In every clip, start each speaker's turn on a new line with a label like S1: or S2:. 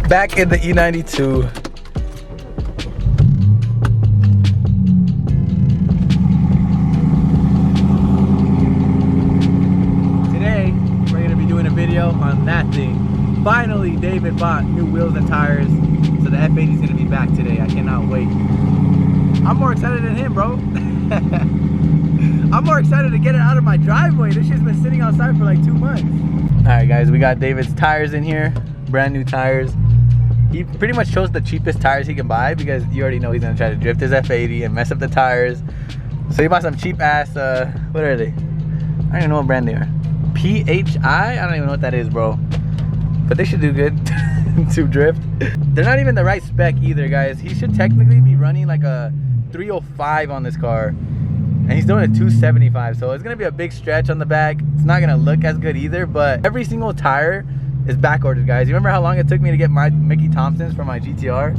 S1: Back in the E92. Today, we're gonna be doing a video on that thing. Finally, David bought new wheels and tires, so the F80 is gonna be back today. I cannot wait. I'm more excited than him, bro. I'm more excited to get it out of my driveway. This shit's been sitting outside for like 2 months. All right, guys, we got David's tires in here, brand new tires. He pretty much chose the cheapest tires he can buy because you already know he's gonna try to drift his F80 and mess up the tires. So he bought some cheap ass, what are they? I don't even know what brand they are. PHI? I don't even know what that is, bro. But they should do good to drift. They're not even the right spec either, guys. He should technically be running like a 305 on this car. And he's doing a 275, so it's gonna be a big stretch on the back. It's not gonna look as good either, but every single tire is back ordered, guys. You remember how long it took me to get my Mickey Thompsons for my GTR?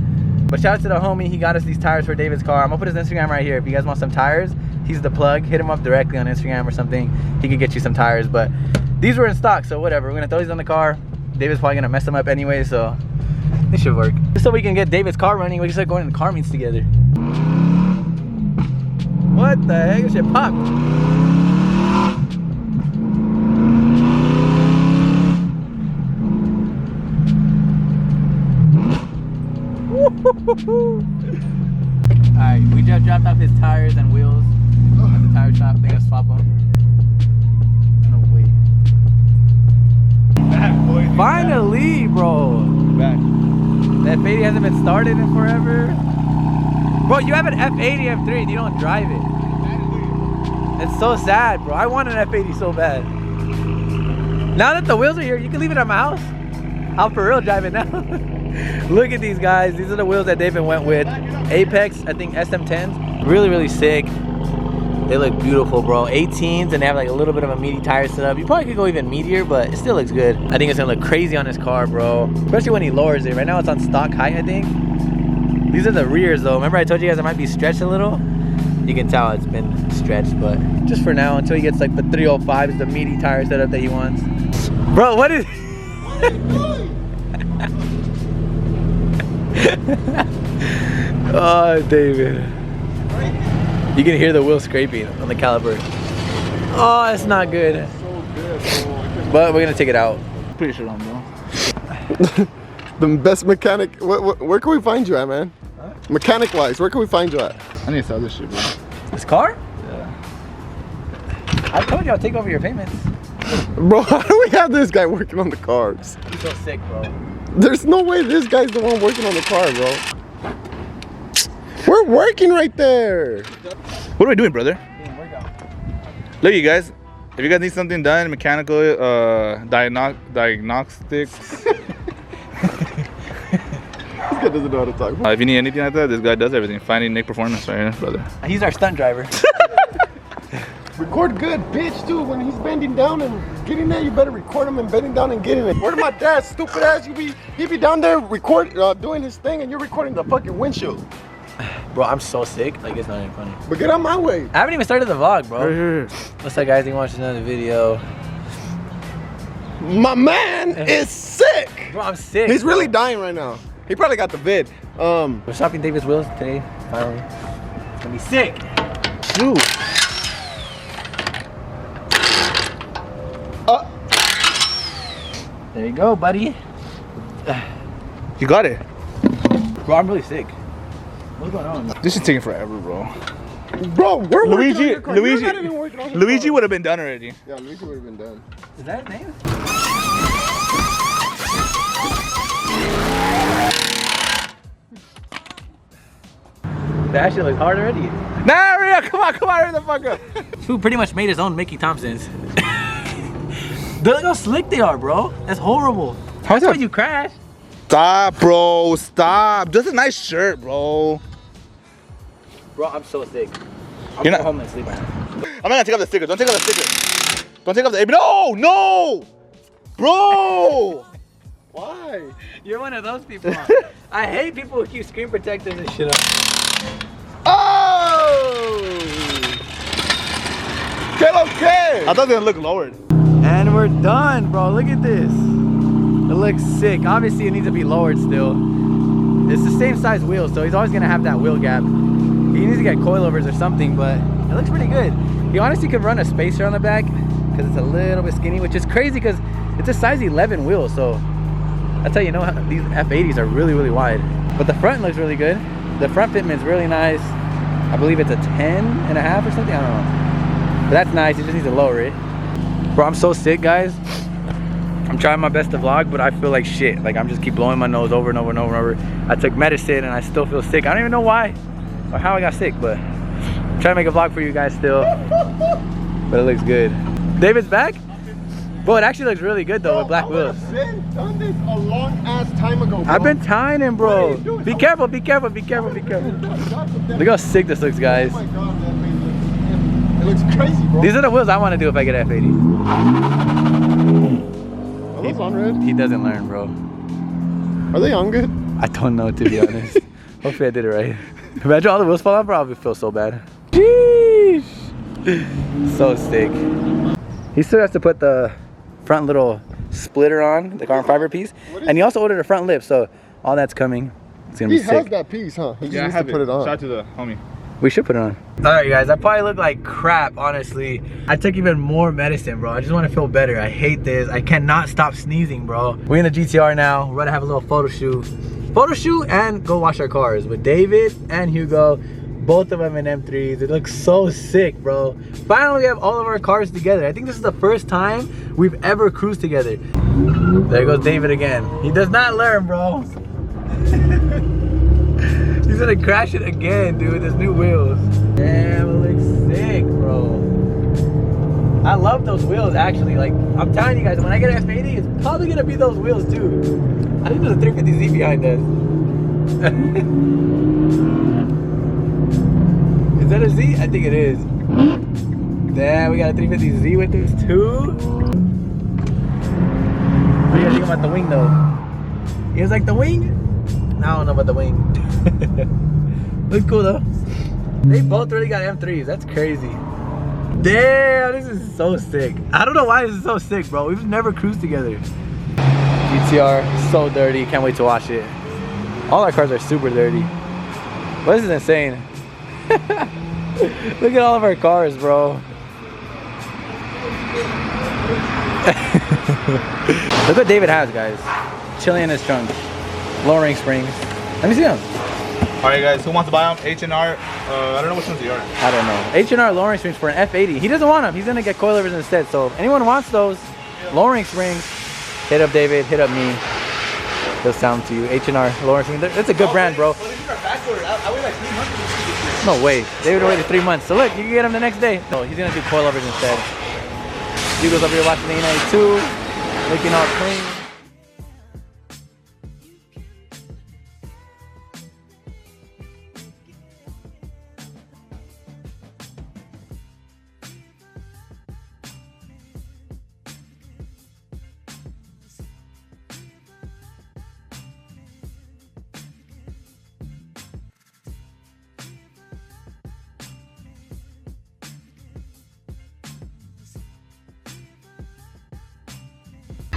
S1: But shout out to the homie, he got us these tires for David's car. I'm gonna put his Instagram right here. If you guys want some tires, he's the plug. Hit him up directly on Instagram or something. He could get you some tires, but these were in stock, so whatever. We're gonna throw these on the car. David's probably gonna mess them up anyway, so this should work. Just so we can get David's car running, we can start going to car meets together. What the heck? This shit popped. Alright, we just dropped off his tires and wheels at the tire shop. They gotta swap them. No way. Finally, bro.
S2: Back.
S1: The F80 hasn't been started in forever. Bro, you have an F80 M3 and you don't drive it. It's so sad, bro. I want an F80 so bad. Now that the wheels are here, you can leave it at my house. I'll for real drive it now. Look at these guys. These are the wheels that David went with. Apex, I think SM10s. Really, really sick. They look beautiful, bro. 18s, and they have like a little bit of a meaty tire setup. You probably could go even meatier, but it still looks good. I think it's gonna look crazy on this car, bro. Especially when he lowers it. Right now it's on stock height, I think. These are the rears though. Remember I told you guys it might be stretched a little? You can tell it's been stretched, but just for now until he gets like the 305s, the meaty tire setup that he wants. Bro, what is... Oh, David. You can hear the wheel scraping on the caliper. Oh, it's not good. But we're gonna take it out.
S2: Pretty sure I'm bro.
S3: The best mechanic. Where can we find you at, man? Huh? Mechanic wise, where can we find you at?
S2: I need to sell this shit, bro.
S1: This car?
S2: Yeah.
S1: I told you I'll take over your payments.
S3: Bro, how do we have this guy working on the cars?
S1: He's so sick, bro.
S3: There's no way this guy's the one working on the car, bro. We're working right there.
S2: What are we doing, brother?
S1: Yeah, workout.
S2: Look, you guys. If you guys need something done, mechanical, diagnostics.
S3: This guy doesn't know how to talk.
S2: If you need anything like that, this guy does everything. FindingNick Performance right here, brother.
S1: He's our stunt driver.
S3: Record good, bitch, too. When he's bending down and getting there, you better record him and bending down and getting it. Where my dad, stupid ass, he be down there doing his thing and you're recording the fucking windshield.
S1: Bro, I'm so sick. Like, it's not even funny.
S3: But get out my way.
S1: I haven't even started the vlog, bro.
S2: Right here.
S1: What's up, guys? You watch another video.
S3: My man is sick.
S1: Bro, I'm sick.
S3: He's really dying right now. He probably got the vid.
S1: We're shopping David's wheels today, finally. It's gonna be sick.
S3: Shoot.
S1: There you go, buddy.
S2: You got it.
S1: Bro, I'm really sick. What's going on?
S2: This is taking forever, bro.
S3: Bro, we're
S2: Luigi,
S3: working on your car. You're not even working on your
S2: Luigi
S3: car.
S2: would have been done already.
S3: Yeah, Luigi would have been done.
S1: Is that his name? That actually looks hard already.
S2: Nah, Ria, come on, hurry the fuck up.
S1: Who pretty much made his own Mickey Thompsons. Look how slick they are, bro. That's horrible.
S2: How's
S1: That's
S2: that?
S1: why you crashed.
S2: Stop, bro, stop. That's a nice shirt, bro.
S1: Bro, I'm so sick. I'm
S2: You're
S1: going
S2: not
S1: home and sleep right now.
S2: I'm not gonna take off the sticker. Don't take off the sticker. Don't take off the. No, bro.
S3: Why?
S1: You're one of those people. I hate people who keep screen protectors and shit up.
S3: Oh! Okay.
S2: I thought they were gonna look lowered.
S1: And we're done, bro. Look at this. It looks sick. Obviously, it needs to be lowered still. It's the same size wheel, so he's always gonna have that wheel gap. He needs to get coilovers or something, but it looks pretty good. He honestly could run a spacer on the back because it's a little bit skinny, which is crazy because it's a size 11 wheel. So that's how you know these F80s are really, really wide. But the front looks really good. The front fitment's really nice. I believe it's a 10.5 or something. I don't know. But that's nice. It just needs to lower it. Bro, I'm so sick, guys. I'm trying my best to vlog, but I feel like shit. Like I'm just keep blowing my nose over and over and over and over. I took medicine and I still feel sick. I don't even know why or how I got sick, but I'm trying to make a vlog for you guys still. But it looks good. David's back? Bro, it actually looks really good though with black wheels.
S3: I've been done this a long ass time ago, bro.
S1: I've been tying him, bro. Be careful, be careful, be careful, be careful. Look how sick this looks, guys.
S3: Oh my god, man. It looks crazy, bro.
S1: These are the wheels I want to do if I get F80.
S3: Are those on red?
S1: He doesn't learn, bro.
S3: Are they on good?
S1: I don't know, to be honest. Hopefully I did it right. Imagine all the wheels fall off, bro. I would feel so bad. Sheesh. So sick. He still has to put the front little splitter on, the carbon fiber piece. And he also ordered a front lip, so all that's coming. It's gonna be sick.
S3: He has that piece, huh? He just needs to put it on.
S2: Shout out to the homie.
S1: We should put it on. All right, guys, I probably look like crap, honestly. I took even more medicine, bro. I just want to feel better. I hate this. I cannot stop sneezing, bro. We're in the GTR now. We're gonna have a little photo shoot. Photo shoot and go wash our cars with David and Hugo. Both of them in M3s. It looks so sick, bro. Finally, we have all of our cars together. I think this is the first time we've ever cruised together. There goes David again. He does not learn, bro. He's gonna crash it again, dude. There's new wheels. Damn, it looks sick, bro. I love those wheels, actually. Like, I'm telling you guys, when I get an F80, it's probably gonna be those wheels, too. I think there's a 350Z behind us. Is that a Z? I think it is. Damn, we got a 350Z with this, too. What do you guys think about the wing, though? You guys like the wing? I don't know about the wing. Looks cool though. They both really got M3s. That's crazy. Damn, this is so sick. I don't know why this is so sick, bro. We've never cruised together. GTR, so dirty. Can't wait to wash it. All our cars are super dirty. But this is insane. Look at all of our cars, bro. Look what David has, guys. Chilling in his trunk. Lowering springs. Let me see them.
S2: All right, guys. Who wants to buy them? H&R. I don't know which ones they are.
S1: I don't know. H&R lowering springs for an F80. He doesn't want them. He's gonna get coilovers instead. So if anyone wants those lowering springs, hit up David. Hit up me. They'll sound to you. H&R lowering springs. That's a good brand, bro.
S2: Well, these are backward. I waited like 3 months.
S1: No way. David waited 3 months. So look, you can get them the next day. No, he's gonna do coilovers instead. Hugo's over here watching the A92, looking all clean.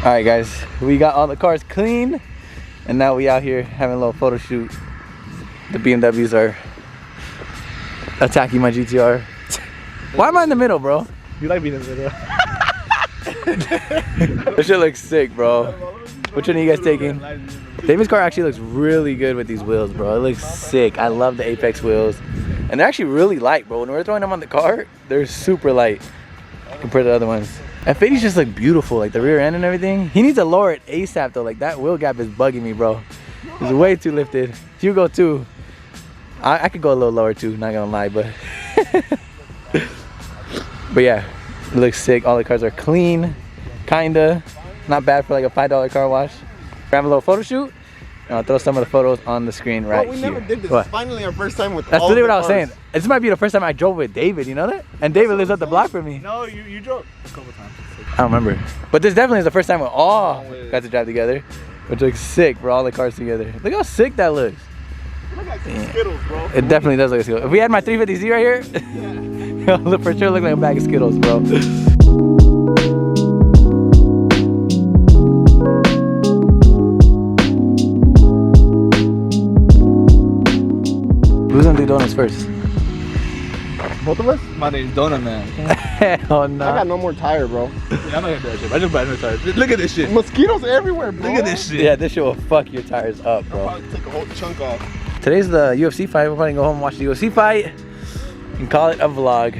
S1: All right, guys, we got all the cars clean, and now we out here having a little photo shoot. The BMWs are attacking my GTR. Why am I in the middle, bro?
S2: You like being in the middle.
S1: This shit looks sick, bro. Which one are you guys taking? David's car actually looks really good with these wheels, bro. It looks sick. I love the Apex wheels. And they're actually really light, bro. When we're throwing them on the car, they're super light compared to other ones. F80s just look beautiful, like the rear end and everything. He needs to lower it ASAP though. Like that wheel gap is bugging me, bro. It's way too lifted. Hugo too. I could go a little lower too, not gonna lie, but but yeah, it looks sick. All the cars are clean, kinda. Not bad for like a $5 car wash. Grab a little photo shoot, and I'll throw some of the photos on the screen right here.
S3: We never did this.
S1: What?
S3: Finally our first time with
S1: That's
S3: all
S1: literally
S3: the
S1: what I was
S3: cars.
S1: saying. This might be the first time I drove with David, you know that? And David lives up the block from me.
S2: No, you drove a couple times.
S1: I don't remember. But this definitely is the first time we all got to drive together, which looks sick for all the cars together. Look how sick that looks.
S3: Look like some Skittles, bro.
S1: It definitely does look like Skittles. If we had my 350Z right here, it'll for sure look like a bag of Skittles, bro. first?
S3: Both of us?
S2: My name's Donut Man.
S1: Hell no.
S3: I got no more tire, bro.
S2: Yeah, I'm not gonna do that shit. I just buy new tires. Look at this shit.
S3: Mosquitoes everywhere, bro.
S2: Look at this shit.
S1: Yeah, this shit will fuck your tires up,
S3: I'll
S1: bro.
S3: probably take a whole chunk off.
S1: Today's the UFC fight. We're probably gonna go home and watch the UFC fight and call it a vlog.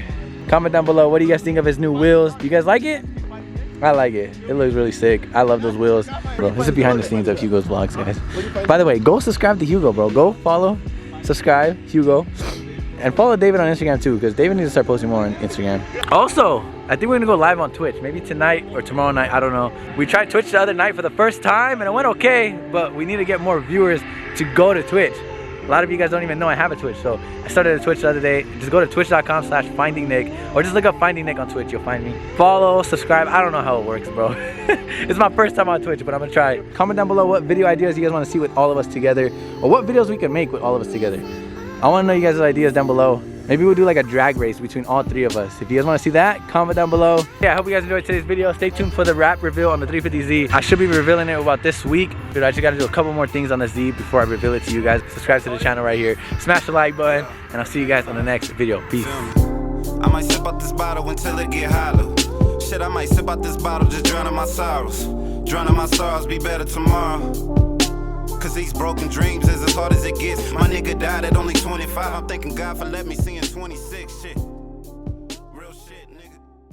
S1: Comment down below, what do you guys think of his new wheels? Do you guys like it? I like it. It looks really sick. I love those wheels. Bro, this is behind the scenes of Hugo's vlogs, guys. By the way, go subscribe to Hugo, bro. Go follow, subscribe, Hugo. And follow David on Instagram too, because David needs to start posting more on Instagram. Also, I think we're gonna go live on Twitch, maybe tonight or tomorrow night, I don't know. We tried Twitch the other night for the first time and it went okay, but we need to get more viewers to go to Twitch. A lot of you guys don't even know I have a Twitch, so I started a Twitch the other day. Just go to twitch.com/FindingNick or just look up FindingNick on Twitch, you'll find me. Follow, subscribe, I don't know how it works, bro. It's my first time on Twitch, but I'm gonna try it. Comment down below what video ideas you guys wanna see with all of us together, or what videos we can make with all of us together. I wanna know you guys' ideas down below. Maybe we'll do like a drag race between all three of us. If you guys wanna see that, comment down below. Yeah, I hope you guys enjoyed today's video. Stay tuned for the wrap reveal on the 350Z. I should be revealing it about this week. Dude, I just gotta do a couple more things on the Z before I reveal it to you guys. Subscribe to the channel right here. Smash the like button, and I'll see you guys on the next video. Peace.
S4: I might sip out this bottle until it get hollow. Shit, I might sip out this bottle, just drowning my sorrows. Drowning my sorrows, be better tomorrow. Cause these broken dreams is as hard as it gets. My nigga died at only 25. I'm thanking God for letting me see in 26. Shit.